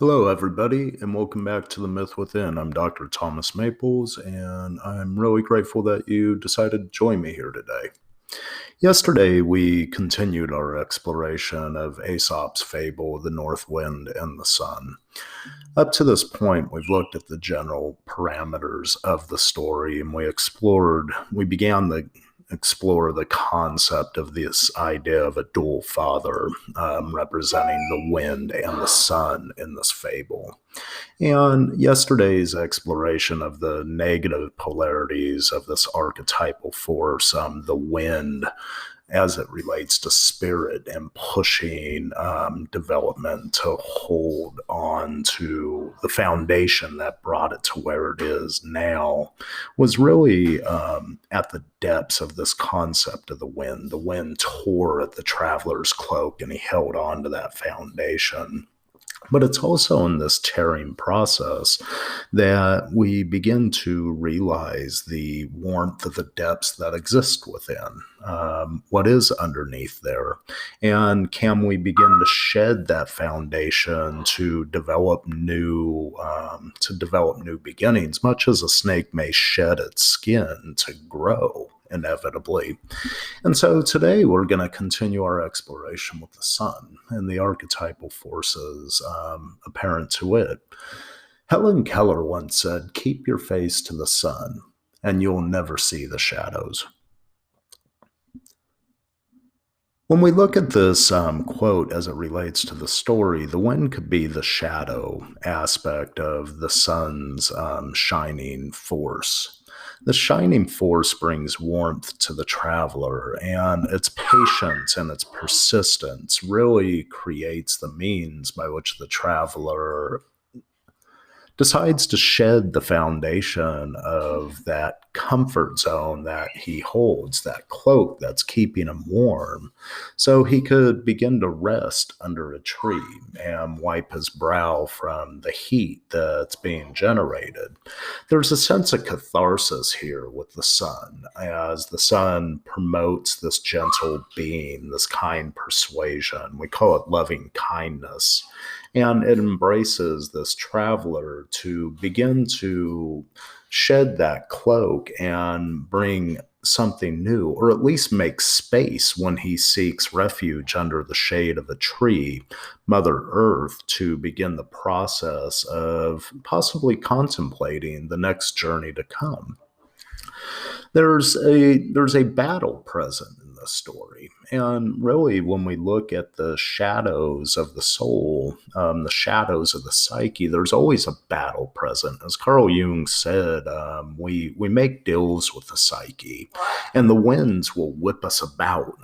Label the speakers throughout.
Speaker 1: Hello, everybody, and welcome back to The Myth Within. I'm Dr. Thomas Maples, and I'm really grateful that you decided to join me here today. Yesterday, we continued our exploration of Aesop's fable, The North Wind and the Sun. Up to this point, we've looked at the general parameters of the story, and we began to explore the concept of this idea of a dual father representing the wind and the sun in this fable. And yesterday's exploration of the negative polarities of this archetypal force, the wind, as it relates to spirit and pushing development to hold on to the foundation that brought it to where it is now, was really at the depths of this concept of the wind. The wind tore at the traveler's cloak and he held on to that foundation. But it's also in this tearing process that we begin to realize the warmth of the depths that exist within, what is underneath there, and can we begin to shed that foundation to develop new beginnings, much as a snake may shed its skin to grow inevitably. And so today we're going to continue our exploration with the sun and the archetypal forces apparent to it. Helen Keller once said, "Keep your face to the sun and you'll never see the shadows." When we look at this quote as it relates to the story, the wind could be the shadow aspect of the sun's shining force. The shining force brings warmth to the traveler, and its patience and its persistence really creates the means by which the traveler decides to shed the foundation of that comfort zone that he holds, that cloak that's keeping him warm, so he could begin to rest under a tree and wipe his brow from the heat that's being generated. There's a sense of catharsis here with the sun, as the sun promotes this gentle being, this kind persuasion. We call it loving kindness. And it embraces this traveler to begin to shed that cloak and bring something new, or at least make space when he seeks refuge under the shade of a tree, Mother Earth, to begin the process of possibly contemplating the next journey to come. There's a battle present in this story. And really, when we look at the shadows of the soul, the shadows of the psyche, there's always a battle present. As Carl Jung said, we make deals with the psyche, and the winds will whip us about.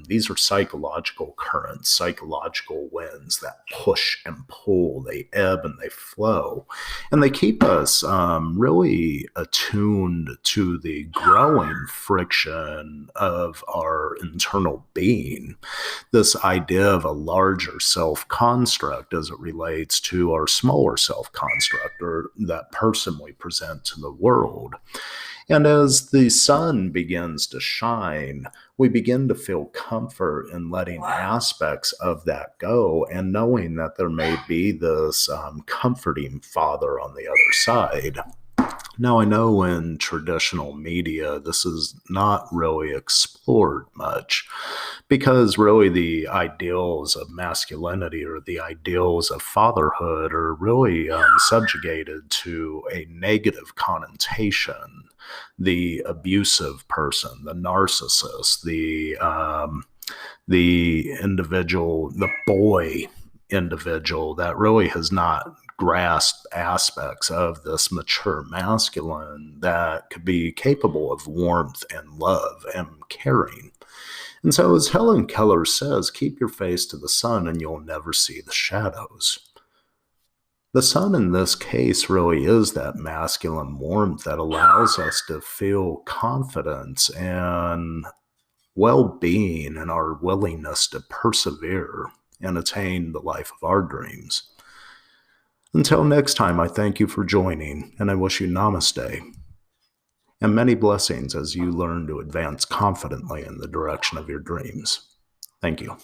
Speaker 1: These are psychological currents, psychological winds that push and pull. They ebb and they flow, and they keep us really attuned to the growing friction of our internal being. This idea of a larger self-construct as it relates to our smaller self-construct, or that person we present to the world. And as the sun begins to shine, we begin to feel comfort in letting aspects of that go, and knowing that there may be this comforting father on the other side. Now, I know in traditional media, this is not really explored much, because really the ideals of masculinity or the ideals of fatherhood are really subjugated to a negative connotation. The abusive person, the narcissist, the individual, the boy individual that really has not grasped aspects of this mature masculine that could be capable of warmth and love and caring. And so, as Helen Keller says, keep your face to the sun and you'll never see the shadows. The sun in this case really is that masculine warmth that allows us to feel confidence and well-being and our willingness to persevere and attain the life of our dreams. Until next time, I thank you for joining, and I wish you namaste and many blessings as you learn to advance confidently in the direction of your dreams. Thank you.